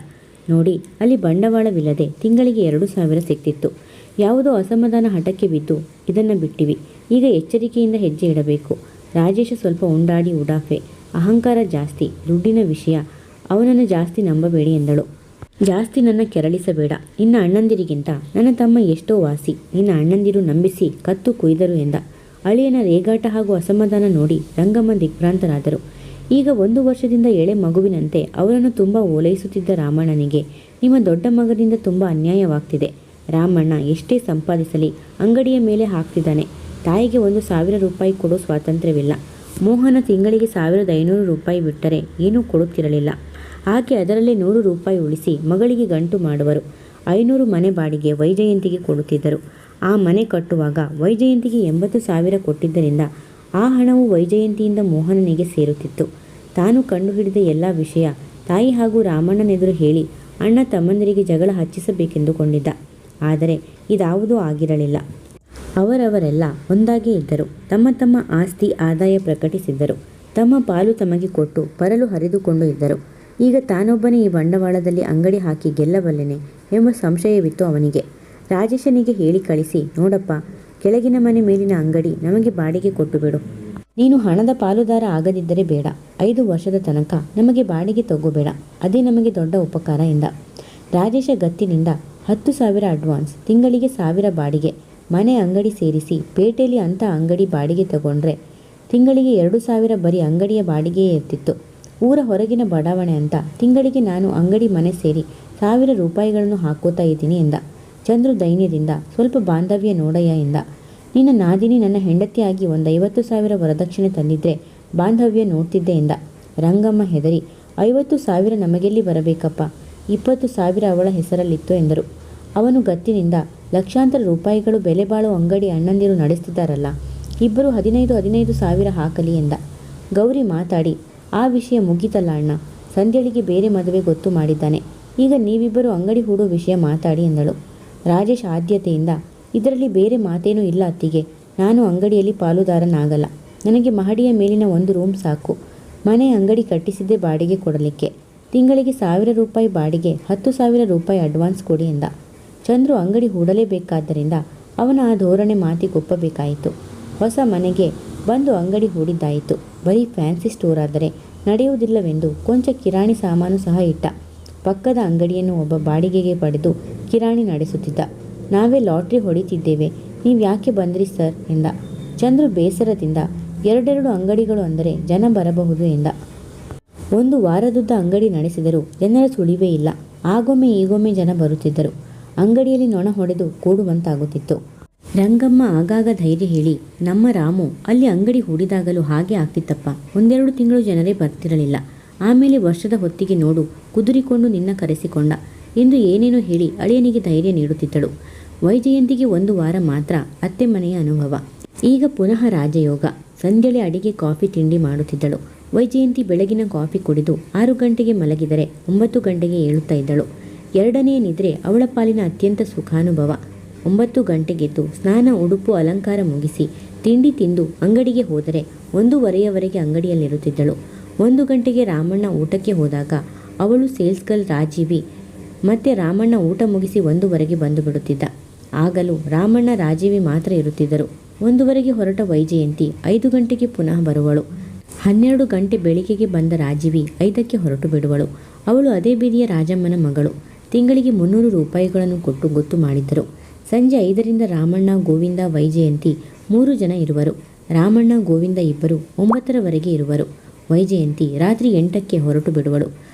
ನೋಡಿ, ಅಲ್ಲಿ ಬಂಡವಾಳವಿಲ್ಲದೆ ತಿಂಗಳಿಗೆ 2,000 ಸಿಗ್ತಿತ್ತು. ಯಾವುದೋ ಅಸಮಾಧಾನ ಹಠಕ್ಕೆ ಬಿದ್ದು ಇದನ್ನು ಬಿಟ್ಟಿವಿ. ಈಗ ಎಚ್ಚರಿಕೆಯಿಂದ ಹೆಜ್ಜೆ ಇಡಬೇಕು. ರಾಜೇಶ ಸ್ವಲ್ಪ ಉಂಡಾಡಿ ಉಡಾಫೆ, ಅಹಂಕಾರ ಜಾಸ್ತಿ. ದುಡ್ಡಿನ ವಿಷಯ ಅವನನ್ನು ಜಾಸ್ತಿ ನಂಬಬೇಡಿ ಎಂದಳು. ಜಾಸ್ತಿ ನನ್ನ ಕೆರಳಿಸಬೇಡ. ನಿನ್ನ ಅಣ್ಣಂದಿರಿಗಿಂತ ನನ್ನ ತಮ್ಮ ಎಷ್ಟೋ ವಾಸಿ. ನಿನ್ನ ಅಣ್ಣಂದಿರು ನಂಬಿಸಿ ಕತ್ತು ಕುಯ್ದರು ಎಂದ. ಅಳಿಯನ ರೇಗಾಟ ಹಾಗೂ ಅಸಮಾಧಾನ ನೋಡಿ ರಂಗಮ್ಮ ದಿಗ್ಭ್ರಾಂತರಾದರು. ಈಗ 1 ವರ್ಷದಿಂದ ಎಳೆ ಮಗುವಿನಂತೆ ಅವರನ್ನು ತುಂಬ ಓಲೈಸುತ್ತಿದ್ದ ರಾಮಣ್ಣನಿಗೆ ನಿಮ್ಮ ದೊಡ್ಡ ಮಗನಿಂದ ತುಂಬ ಅನ್ಯಾಯವಾಗ್ತಿದೆ. ರಾಮಣ್ಣ ಎಷ್ಟೇ ಸಂಪಾದಿಸಲಿ ಅಂಗಡಿಯ ಮೇಲೆ ಹಾಕ್ತಿದ್ದಾನೆ. ತಾಯಿಗೆ 1,000 ರೂಪಾಯಿ ಕೊಡೋ ಸ್ವಾತಂತ್ರ್ಯವಿಲ್ಲ. ಮೋಹನ ತಿಂಗಳಿಗೆ 1,500 ರೂಪಾಯಿ ಬಿಟ್ಟರೆ ಏನೂ ಕೊಡುತ್ತಿರಲಿಲ್ಲ. ಆಕೆ ಅದರಲ್ಲೇ 100 ರೂಪಾಯಿ ಉಳಿಸಿ ಮಗಳಿಗೆ ಗಂಟು ಮಾಡುವರು. 500 ಮನೆ ಬಾಡಿಗೆ ವೈಜಯಂತಿಗೆ ಕೊಡುತ್ತಿದ್ದರು. ಆ ಮನೆ ಕಟ್ಟುವಾಗ ವೈಜಯಂತಿಗೆ 80,000 ಕೊಟ್ಟಿದ್ದರಿಂದ ಆ ಹಣವು ವೈಜಯಂತಿಯಿಂದ ಮೋಹನನಿಗೆ ಸೇರುತ್ತಿತ್ತು. ತಾನು ಕಂಡುಹಿಡಿದ ಎಲ್ಲ ವಿಷಯ ತಾಯಿ ಹಾಗೂ ರಾಮಣ್ಣನೆದುರು ಹೇಳಿ ಅಣ್ಣ ತಮ್ಮಂದಿರಿಗೆ ಜಗಳ ಹಚ್ಚಿಸಬೇಕೆಂದುಕೊಂಡಿದ್ದ. ಆದರೆ ಇದಾವುದೂ ಆಗಿರಲಿಲ್ಲ. ಅವರವರೆಲ್ಲ ಒಂದಾಗೇ ಇದ್ದರು. ತಮ್ಮ ತಮ್ಮ ಆಸ್ತಿ ಆದಾಯ ಪ್ರಕಟಿಸಿದ್ದರು. ತಮ್ಮ ಪಾಲು ತಮಗೆ ಕೊಟ್ಟು ಪರಲು ಹರಿದುಕೊಂಡು ಇದ್ದರು. ಈಗ ತಾನೊಬ್ಬನೇ ಈ ಬಂಡವಾಳದಲ್ಲಿ ಅಂಗಡಿ ಹಾಕಿ ಗೆಲ್ಲಬಲ್ಲೆನೆ ಎಂಬ ಸಂಶಯವಿತ್ತು ಅವನಿಗೆ. ರಾಜೇಶನಿಗೆ ಹೇಳಿ ಕಳಿಸಿ, ನೋಡಪ್ಪ, ಕೆಳಗಿನ ಮನೆ ಮೇಲಿನ ಅಂಗಡಿ ನಮಗೆ ಬಾಡಿಗೆ ಕೊಟ್ಟು ಬಿಡು. ನೀನು ಹಣದ ಪಾಲುದಾರ ಆಗದಿದ್ದರೆ ಬೇಡ. 5 ವರ್ಷದ ತನಕ ನಮಗೆ ಬಾಡಿಗೆ ತಗೋಬೇಡ. ಅದೇ ನಮಗೆ ದೊಡ್ಡ ಉಪಕಾರ ಎಂದ. ರಾಜೇಶ ಗತ್ತಿನಿಂದ 10,000 ಅಡ್ವಾನ್ಸ್, ತಿಂಗಳಿಗೆ 1,000 ಬಾಡಿಗೆ, ಮನೆ ಅಂಗಡಿ ಸೇರಿಸಿ ಪೇಟೆಯಲ್ಲಿ ಅಂಥ ಅಂಗಡಿ ಬಾಡಿಗೆ ತಗೊಂಡ್ರೆ ತಿಂಗಳಿಗೆ 2,000 ಬರೀ ಅಂಗಡಿಯ ಬಾಡಿಗೆಯೇ ಇರ್ತಿತ್ತು. ಊರ ಹೊರಗಿನ ಬಡಾವಣೆ ಅಂತ ತಿಂಗಳಿಗೆ ನಾನು ಅಂಗಡಿ ಮನೆ ಸೇರಿ 1,000 ರೂಪಾಯಿಗಳನ್ನು ಹಾಕೋತಾ ಇದ್ದೀನಿ ಎಂದ. ಚಂದ್ರು ದೈನ್ಯದಿಂದ, ಸ್ವಲ್ಪ ಬಾಂಧವ್ಯ ನೋಡಯ್ಯ ಎಂದ. ನಿನ್ನ ನಾದಿನಿ ನನ್ನ ಹೆಂಡತಿಯಾಗಿ ಒಂದು 50,000 ವರದಕ್ಷಿಣೆ ತಂದಿದ್ರೆ ಬಾಂಧವ್ಯ ನೋಡ್ತಿದ್ದೆ ಎಂದ. ರಂಗಮ್ಮ ಹೆದರಿ, 50,000 ನಮಗೆಲ್ಲಿ ಬರಬೇಕಪ್ಪ, 20,000 ಅವಳ ಹೆಸರಲ್ಲಿತ್ತು ಎಂದರು. ಅವನು ಗತ್ತಿನಿಂದ, ಲಕ್ಷಾಂತರ ರೂಪಾಯಿಗಳು ಬೆಲೆ ಬಾಳೋ ಅಂಗಡಿ ಅಣ್ಣಂದಿರು ನಡೆಸ್ತಿದ್ದಾರಲ್ಲ, ಇಬ್ಬರು 15,000 ಹಾಕಲಿ ಎಂದ. ಗೌರಿ ಮಾತಾಡಿ, ಆ ವಿಷಯ ಮುಗೀತಲ್ಲ ಅಣ್ಣ, ಸಂಧ್ಯಳಿಗೆ ಬೇರೆ ಮದುವೆ ಗೊತ್ತು ಮಾಡಿದ್ದಾನೆ. ಈಗ ನೀವಿಬ್ಬರು ಅಂಗಡಿ ಹೂಡೋ ವಿಷಯ ಮಾತಾಡಿ ಎಂದಳು. ರಾಜೇಶ್ ಆದ್ಯತೆಯಿಂದ, ಇದರಲ್ಲಿ ಬೇರೆ ಮಾತೇನೂ ಇಲ್ಲ ಅತ್ತಿಗೆ. ನಾನು ಅಂಗಡಿಯಲ್ಲಿ ಪಾಲುದಾರನಾಗಲ್ಲ. ನನಗೆ ಮಹಡಿಯ ಮೇಲಿನ 1 ರೂಮ್ ಸಾಕು. ಮನೆ ಅಂಗಡಿ ಕಟ್ಟಿಸಿದ್ದೇ ಬಾಡಿಗೆ ಕೊಡಲಿಕ್ಕೆ. ತಿಂಗಳಿಗೆ 1,000 ರೂಪಾಯಿ ಬಾಡಿಗೆ, 10,000 ರೂಪಾಯಿ ಅಡ್ವಾನ್ಸ್ ಕೊಡಿ ಎಂದ. ಚಂದ್ರು ಅಂಗಡಿ ಹೂಡಲೇಬೇಕಾದ್ದರಿಂದ ಅವನ ಆ ಧೋರಣೆ ಮಾತಿಗೊಪ್ಪಬೇಕಾಯಿತು. ಹೊಸ ಮನೆಗೆ ಬಂದು ಅಂಗಡಿ ಹೂಡಿದ್ದಾಯಿತು. ಬರೀ ಫ್ಯಾನ್ಸಿ ಸ್ಟೋರ್ ಆದರೆ ನಡೆಯುವುದಿಲ್ಲವೆಂದು ಕೊಂಚ ಕಿರಾಣಿ ಸಾಮಾನು ಸಹ ಇಟ್ಟ. ಪಕ್ಕದ ಅಂಗಡಿಯನ್ನು ಒಬ್ಬ ಬಾಡಿಗೆಗೆ ಪಡೆದು ಕಿರಾಣಿ ನಡೆಸುತ್ತಿದ್ದ. ನಾವೇ ಲಾಟ್ರಿ ಹೊಡಿತಿದ್ದೇವೆ, ನೀವು ಯಾಕೆ ಬಂದ್ರಿ ಸರ್ ಎಂದ. ಚಂದ್ರು ಬೇಸರದಿಂದ, 2 ಅಂಗಡಿಗಳು ಅಂದರೆ ಜನ ಬರಬಹುದು ಎಂದ. 1 ವಾರದುದ್ದ ಅಂಗಡಿ ನಡೆಸಿದರೂ ಜನರ ಸುಳಿವೇ ಇಲ್ಲ. ಆಗೊಮ್ಮೆ ಈಗೊಮ್ಮೆ ಜನ ಬರುತ್ತಿದ್ದರು. ಅಂಗಡಿಯಲ್ಲಿ ನೊಣ ಹೊಡೆದು ಕೂಡುವಂತಾಗುತ್ತಿತ್ತು. ರಂಗಮ್ಮ ಆಗಾಗ ಧೈರ್ಯ ಹೇಳಿ, ನಮ್ಮ ರಾಮು ಅಲ್ಲಿ ಅಂಗಡಿ ಹೂಡಿದಾಗಲೂ ಹಾಗೆ ಆಗ್ತಿತ್ತಪ್ಪ. 1-2 ತಿಂಗಳು ಜನರೇ ಬರ್ತಿರಲಿಲ್ಲ. ಆಮೇಲೆ ವರ್ಷದ ಹೊತ್ತಿಗೆ ನೋಡು ಕುದುರಿಕೊಂಡು ನಿನ್ನ ಕರೆಸಿಕೊಂಡ ಎಂದು ಏನೇನೋ ಹೇಳಿ ಅಳಿಯನಿಗೆ ಧೈರ್ಯ ನೀಡುತ್ತಿದ್ದಳು. ವೈಜಯಂತಿಗೆ 1 ವಾರ ಮಾತ್ರ ಅತ್ತೆ ಮನೆಯ ಅನುಭವ. ಈಗ ಪುನಃ ರಾಜಯೋಗ. ಸಂಧ್ಯಳೆ ಅಡಿಗೆ ಕಾಫಿ ತಿಂಡಿ ಮಾಡುತ್ತಿದ್ದಳು. ವೈಜಯಂತಿ ಬೆಳಗಿನ ಕಾಫಿ ಕುಡಿದು 6 ಗಂಟೆಗೆ ಮಲಗಿದರೆ 9 ಗಂಟೆಗೆ ಏಳುತ್ತಾ ಇದ್ದಳು. 2ನೇ ನಿದ್ರೆ ಅವಳ ಪಾಲಿನ ಅತ್ಯಂತ ಸುಖಾನುಭವ. 9 ಗಂಟೆಗೆದ್ದು ಸ್ನಾನ, ಉಡುಪು, ಅಲಂಕಾರ ಮುಗಿಸಿ ತಿಂಡಿ ತಿಂದು ಅಂಗಡಿಗೆ ಹೋದರೆ 1:15 ಅಂಗಡಿಯಲ್ಲಿರುತ್ತಿದ್ದಳು. 1 ಗಂಟೆಗೆ ರಾಮಣ್ಣ ಊಟಕ್ಕೆ ಹೋದಾಗ ಅವಳು ಸೇಲ್ಸ್ ಗರ್ಲ್ ರಾಜೀವಿ ಮತ್ತೆ ರಾಮಣ್ಣ ಊಟ ಮುಗಿಸಿ 1 ಬಂದು ಬಿಡುತ್ತಿದ್ದ. ಆಗಲೂ ರಾಮಣ್ಣ ರಾಜೀವಿ ಮಾತ್ರ ಇರುತ್ತಿದ್ದರು. 1 ಹೊರಟ ವೈಜಯಂತಿ 5 ಗಂಟೆಗೆ ಪುನಃ ಬರುವಳು. 12 ಗಂಟೆ ಬೆಳಿಗ್ಗೆಗೆ ಬಂದ ರಾಜೀವಿ 5ಕ್ಕೆ ಹೊರಟು ಬಿಡುವಳು. ಅವಳು ಅದೇ ಬೀದಿಯ ರಾಜಮ್ಮನ ಮಗಳು. ತಿಂಗಳಿಗೆ 300 ರೂಪಾಯಿಗಳನ್ನು ಕೊಟ್ಟು ಗೊತ್ತು ಮಾಡಿದ್ದರು. ಸಂಜೆ 5ರಿಂದ ರಾಮಣ್ಣ, ಗೋವಿಂದ, ವೈಜಯಂತಿ 3 ಜನ ಇರುವರು. ರಾಮಣ್ಣ, ಗೋವಿಂದ ಇಬ್ಬರು 9ರವರೆಗೆ ಇರುವರು. ವೈಜಯಂತಿ ರಾತ್ರಿ 8ಕ್ಕೆ ಹೊರಟು ಬಿಡುವಳು.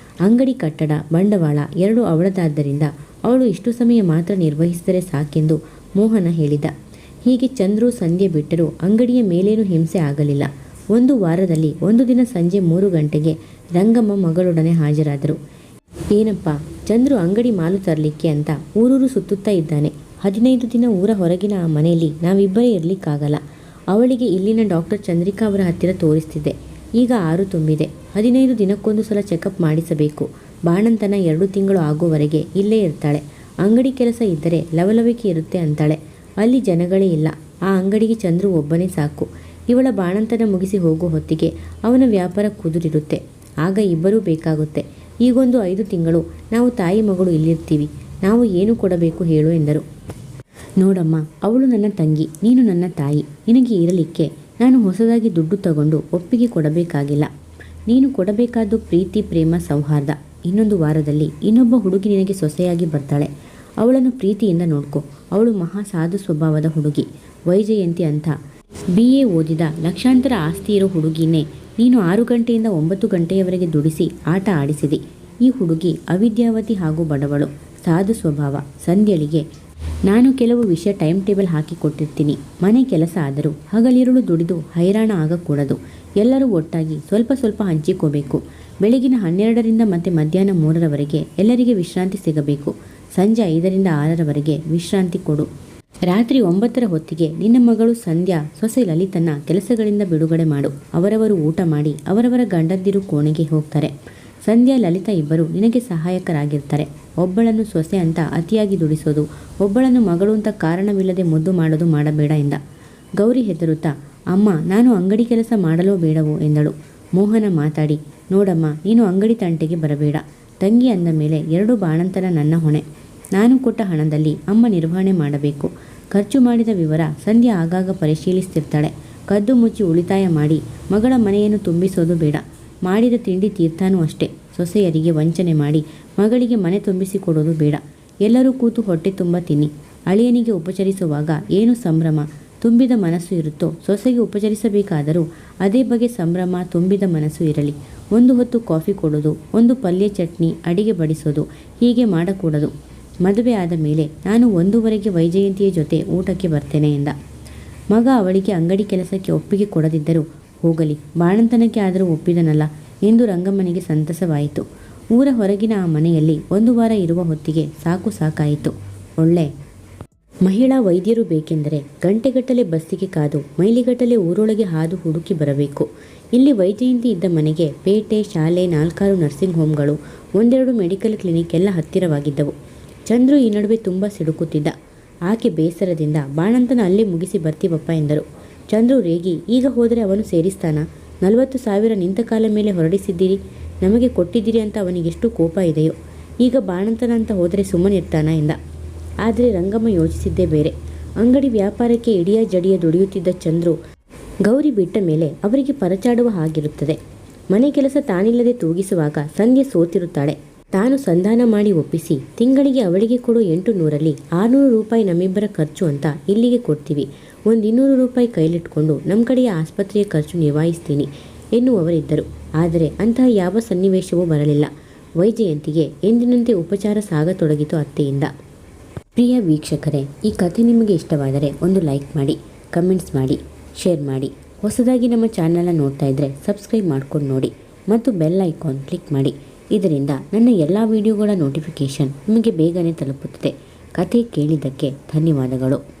ಅಂಗಡಿ, ಕಟ್ಟಡ, ಬಂಡವಾಳ 2 ಅವಳದಾದ್ದರಿಂದ ಅವಳು ಇಷ್ಟು ಸಮಯ ಮಾತ್ರ ನಿರ್ವಹಿಸಿದರೆ ಸಾಕೆಂದು ಮೋಹನ ಹೇಳಿದ. ಹೀಗೆ ಚಂದ್ರು ಸಂಧ್ಯೆ ಬಿಟ್ಟರೂ ಅಂಗಡಿಯ ಮೇಲೇನೂ ಹಿಂಸೆ ಆಗಲಿಲ್ಲ. 1 ವಾರದಲ್ಲಿ 1 ದಿನ ಸಂಜೆ 3 ಗಂಟೆಗೆ ರಂಗಮ್ಮ ಮಗಳೊಡನೆ ಹಾಜರಾದರು. ಏನಪ್ಪ, ಚಂದ್ರು ಅಂಗಡಿ ಮಾಲು ತರಲಿಕ್ಕೆ ಅಂತ ಊರೂರು ಸುತ್ತುತ್ತಾ ಇದ್ದಾನೆ. 15 ದಿನ ಊರ ಹೊರಗಿನ ಆ ಮನೆಯಲ್ಲಿ ನಾವಿಬ್ಬರೇ ಇರಲಿಕ್ಕಾಗಲ್ಲ. ಅವಳಿಗೆ ಇಲ್ಲಿನ ಡಾಕ್ಟರ್ ಚಂದ್ರಿಕಾ ಅವರ ಹತ್ತಿರ ತೋರಿಸ್ತಿದ್ದೆ. ಈಗ 6 ತುಂಬಿದೆ. 15 ದಿನಕ್ಕೊಂದು ಸಲ ಚೆಕಪ್ ಮಾಡಿಸಬೇಕು. ಬಾಣಂತನ 2 ತಿಂಗಳು ಆಗುವವರೆಗೆ ಇಲ್ಲೇ ಇರ್ತಾಳೆ. ಅಂಗಡಿ ಕೆಲಸ ಇದ್ದರೆ ಲವಲವಿಕೆ ಇರುತ್ತೆ ಅಂತಾಳೆ. ಅಲ್ಲಿ ಜನಗಳೇ ಇಲ್ಲ. ಆ ಅಂಗಡಿಗೆ ಚಂದ್ರು ಒಬ್ಬನೇ ಸಾಕು. ಇವಳ ಬಾಣಂತನ ಮುಗಿಸಿ ಹೋಗೋ ಹೊತ್ತಿಗೆ ಅವನ ವ್ಯಾಪಾರ ಕುದುರಿರುತ್ತೆ. ಆಗ ಇಬ್ಬರೂ ಬೇಕಾಗುತ್ತೆ. ಈಗೊಂದು 5 ತಿಂಗಳು ನಾವು ತಾಯಿ ಮಗಳು ಇಲ್ಲಿರ್ತೀವಿ. ನಾವು ಏನು ಕೊಡಬೇಕು ಹೇಳು ಎಂದರು. ನೋಡಮ್ಮ, ಅವಳು ನನ್ನ ತಂಗಿ, ನೀನು ನನ್ನ ತಾಯಿ. ನಿನಗೆ ಇರಲಿಕ್ಕೆ ನಾನು ಹೊಸದಾಗಿ ದುಡ್ಡು ತಗೊಂಡು ಒಪ್ಪಿಗೆ ಕೊಡಬೇಕಾಗಿಲ್ಲ. ನೀನು ಕೊಡಬೇಕಾದ್ದು ಪ್ರೀತಿ, ಪ್ರೇಮ, ಸೌಹಾರ್ದ. ಇನ್ನೊಂದು ವಾರದಲ್ಲಿ ಇನ್ನೊಬ್ಬ ಹುಡುಗಿ ನಿನಗೆ ಸೊಸೆಯಾಗಿ ಬರ್ತಾಳೆ. ಅವಳನ್ನು ಪ್ರೀತಿಯಿಂದ ನೋಡ್ಕೊ. ಅವಳು ಮಹಾ ಸಾಧು ಸ್ವಭಾವದ ಹುಡುಗಿ. ವೈಜಯಂತಿ ಅಂತ BA ಓದಿದ ಲಕ್ಷಾಂತರ ಆಸ್ತಿ ಇರೋ ಹುಡುಗಿನೇ ನೀನು 6 ಗಂಟೆಯಿಂದ 9 ಗಂಟೆಯವರೆಗೆ ದುಡಿಸಿ ಆಟ ಆಡಿಸಿದಿ. ಈ ಹುಡುಗಿ ಅವಿದ್ಯಾವತಿ ಹಾಗೂ ಬಡವಳು. ಸಾಧು ಸ್ವಭಾವ. ಸಂಧ್ಯಳಿಗೆ ನಾನು ಕೆಲವು ವಿಷಯ ಟೈಮ್ ಟೇಬಲ್ ಹಾಕಿ ಕೊಟ್ಟಿರ್ತೀನಿ. ಮನೆ ಕೆಲಸ ಆದರೂ ಹಗಲಿರುಳು ದುಡಿದು ಹೈರಾಣ ಆಗಕೂಡದು. ಎಲ್ಲರೂ ಒಟ್ಟಾಗಿ ಸ್ವಲ್ಪ ಸ್ವಲ್ಪ ಹಂಚಿಕೋಬೇಕು. ಬೆಳಗಿನ 12ರಿಂದ ಮತ್ತೆ ಮಧ್ಯಾಹ್ನ 3ರವರೆಗೆ ಎಲ್ಲರಿಗೆ ವಿಶ್ರಾಂತಿ ಸಿಗಬೇಕು. ಸಂಜೆ 5ರಿಂದ 6ರವರೆಗೆ ವಿಶ್ರಾಂತಿ ಕೊಡು. ರಾತ್ರಿ 9ರ ಹೊತ್ತಿಗೆ ನಿನ್ನ ಮಗಳು ಸಂಧ್ಯಾ, ಸೊಸೆ ಲಲಿತನ್ನ ಕೆಲಸಗಳಿಂದ ಬಿಡುಗಡೆ ಮಾಡು. ಅವರವರು ಊಟ ಮಾಡಿ ಅವರವರ ಗಂಡಂದಿರು ಕೋಣೆಗೆ ಹೋಗ್ತಾರೆ. ಸಂಧ್ಯಾ, ಲಲಿತಾ ಇಬ್ಬರು ನಿನಗೆ ಸಹಾಯಕರಾಗಿರ್ತಾರೆ. ಒಬ್ಬಳನ್ನು ಸೊಸೆ ಅಂತ ಅತಿಯಾಗಿ ದುಡಿಸೋದು, ಒಬ್ಬಳನ್ನು ಮಗಳು ಅಂತ ಕಾರಣವಿಲ್ಲದೆ ಮುದ್ದು ಮಾಡೋದು ಮಾಡಬೇಡ ಎಂದ. ಗೌರಿ ಹೆದರುತ್ತಾ, ಅಮ್ಮ, ನಾನು ಅಂಗಡಿ ಕೆಲಸ ಮಾಡಲೋ ಬೇಡವೋ ಎಂದಳು. ಮೋಹನ ಮಾತಾಡಿ, ನೋಡಮ್ಮ, ನೀನು ಅಂಗಡಿ ತಂಟೆಗೆ ಬರಬೇಡ. ತಂಗಿ ಅಂದ ಮೇಲೆ 2 ಬಾಣಂತನ ನನ್ನ ಹೊಣೆ. ನಾನು ಕೊಟ್ಟ ಹಣದಲ್ಲಿ ಅಮ್ಮ ನಿರ್ವಹಣೆ ಮಾಡಬೇಕು. ಖರ್ಚು ಮಾಡಿದ ವಿವರ ಸಂಧ್ಯಾ ಆಗಾಗ ಪರಿಶೀಲಿಸ್ತಿರ್ತಾಳೆ. ಕದ್ದು ಮುಚ್ಚಿ ಉಳಿತಾಯ ಮಾಡಿ ಮಗಳ ಮನೆಯನ್ನು ತುಂಬಿಸೋದು ಬೇಡ. ಮಾಡಿದ ತಿಂಡಿ ತೀರ್ಥನೂ ಅಷ್ಟೇ. ಸೊಸೆಯರಿಗೆ ವಂಚನೆ ಮಾಡಿ ಮಗಳಿಗೆ ಮನೆ ತುಂಬಿಸಿಕೊಡೋದು ಬೇಡ. ಎಲ್ಲರೂ ಕೂತು ಹೊಟ್ಟೆ ತುಂಬ ತಿನ್ನಿ. ಅಳಿಯನಿಗೆ ಉಪಚರಿಸುವಾಗ ಏನು ಸಂಭ್ರಮ, ತುಂಬಿದ ಮನಸ್ಸು ಇರುತ್ತೋ ಸೊಸೆಗೆ ಉಪಚರಿಸಬೇಕಾದರೂ ಅದೇ ಬಗೆ ಸಂಭ್ರಮ, ತುಂಬಿದ ಮನಸ್ಸು ಇರಲಿ. 1 ಹೊತ್ತು ಕಾಫಿ ಕೊಡೋದು, 1 ಪಲ್ಯ ಚಟ್ನಿ ಅಡಿಗೆ ಬಡಿಸೋದು ಹೀಗೆ ಮಾಡಕೂಡದು. ಮದುವೆ ಆದ ಮೇಲೆ ನಾನು 1:15 ವೈಜಯಂತಿಯ ಜೊತೆ ಊಟಕ್ಕೆ ಬರ್ತೇನೆ ಎಂದ. ಮಗ ಅವಳಿಗೆ ಅಂಗಡಿ ಕೆಲಸಕ್ಕೆ ಒಪ್ಪಿಗೆ ಕೊಡದಿದ್ದರೂ ಹೋಗಲಿ, ಬಾಣಂತನಕ್ಕೆ ಆದರೂ ಒಪ್ಪಿದನಲ್ಲ ಎಂದು ರಂಗಮ್ಮನಿಗೆ ಸಂತಸವಾಯಿತು. ಊರ ಹೊರಗಿನ ಆ ಮನೆಯಲ್ಲಿ 1 ವಾರ ಇರುವ ಹೊತ್ತಿಗೆ ಸಾಕಾಯಿತು. ಒಳ್ಳೆ ಮಹಿಳಾ ವೈದ್ಯರು ಬೇಕೆಂದರೆ ಗಂಟೆಗಟ್ಟಲೆ ಬಸ್ಸಿಗೆ ಕಾದು ಮೈಲಿಗಟ್ಟಲೆ ಊರೊಳಗೆ ಹಾದು ಹುಡುಕಿ ಬರಬೇಕು. ಇಲ್ಲಿ ವೈಜಯಂತಿ ಇದ್ದ ಮನೆಗೆ ಪೇಟೆ, ಶಾಲೆ, 4-6 ನರ್ಸಿಂಗ್ ಹೋಮ್ಗಳು, 1-2 ಮೆಡಿಕಲ್ ಕ್ಲಿನಿಕ್ ಎಲ್ಲ ಹತ್ತಿರವಾಗಿದ್ದವು. ಚಂದ್ರು ಈ ನಡುವೆ ತುಂಬ ಸಿಡುಕುತ್ತಿದ್ದ. ಆಕೆ ಬೇಸರದಿಂದ, ಬಾಣಂತನ ಅಲ್ಲೇ ಮುಗಿಸಿ ಬರ್ತೀವಪ್ಪ ಎಂದರು. ಚಂದ್ರು ರೇಗಿ, ಈಗ ಹೋದರೆ ಅವನು ಸೇರಿಸ್ತಾನ? 40,000 ನಿಂತ ಕಾಲ ಮೇಲೆ ಹೊರಡಿಸಿದ್ದೀರಿ, ನಮಗೆ ಕೊಟ್ಟಿದ್ದೀರಿ ಅಂತ ಅವನಿಗೆಷ್ಟು ಕೋಪ ಇದೆಯೋ. ಈಗ ಬಾಣಂತನ ಅಂತ ಹೋದರೆ ಸುಮ್ಮನಿರ್ತಾನ ಎಂದ. ಆದರೆ ರಂಗಮ್ಮ ಯೋಚಿಸಿದ್ದೇ ಬೇರೆ. ಅಂಗಡಿ ವ್ಯಾಪಾರಕ್ಕೆ ಇಡಿಯ ಜಡಿಯ ದುಡಿಯುತ್ತಿದ್ದ ಚಂದ್ರು ಗೌರಿ ಬಿಟ್ಟ ಮೇಲೆ ಅವರಿಗೆ ಪರಚಾಡುವ ಹಾಗಿರುತ್ತದೆ. ಮನೆ ಕೆಲಸ ತಾನಿಲ್ಲದೆ ತೂಗಿಸುವಾಗ ಸಂಧ್ಯೆ ಸೋತಿರುತ್ತಾಳೆ. ತಾನು ಸಂಧಾನ ಮಾಡಿ ಒಪ್ಪಿಸಿ ತಿಂಗಳಿಗೆ ಅವಳಿಗೆ ಕೊಡೋ 800ರಲ್ಲಿ 600 ರೂಪಾಯಿ ನಮ್ಮಿಬ್ಬರ ಖರ್ಚು ಅಂತ ಇಲ್ಲಿಗೆ ಕೊಡ್ತೀವಿ. ಒಂದು 200 ರೂಪಾಯಿ ಕೈಲಿಟ್ಕೊಂಡು ನಮ್ಮ ಕಡೆಯ ಆಸ್ಪತ್ರೆಯ ಖರ್ಚು ನಿಭಾಯಿಸ್ತೀನಿ ಎನ್ನುವವರಿದ್ದರು. ಆದರೆ ಅಂತಹ ಯಾವ ಸನ್ನಿವೇಶವೂ ಬರಲಿಲ್ಲ. ವೈಜಯಂತಿಗೆ ಎಂದಿನಂತೆ ಉಪಚಾರ ಸಾಗತೊಡಗಿತು ಅತ್ತೆಯಿಂದ. ಪ್ರಿಯ ವೀಕ್ಷಕರೇ, ಈ ಕಥೆ ನಿಮಗೆ ಇಷ್ಟವಾದರೆ ಒಂದು ಲೈಕ್ ಮಾಡಿ, ಕಮೆಂಟ್ಸ್ ಮಾಡಿ, ಶೇರ್ ಮಾಡಿ. ಹೊಸದಾಗಿ ನಮ್ಮ ಚಾನಲ್ನ ನೋಡ್ತಾ ಇದ್ದರೆ ಸಬ್ಸ್ಕ್ರೈಬ್ ಮಾಡ್ಕೊಂಡು ನೋಡಿ. ಮತ್ತು ಬೆಲ್ ಐಕಾನ್ ಕ್ಲಿಕ್ ಮಾಡಿ. ಇದರಿಂದ ನನ್ನ ಎಲ್ಲ ವಿಡಿಯೋಗಳ ನೋಟಿಫಿಕೇಷನ್ ನಿಮಗೆ ಬೇಗನೆ ತಲುಪುತ್ತದೆ. ಕತೆ ಕೇಳಿದ್ದಕ್ಕೆ ಧನ್ಯವಾದಗಳು.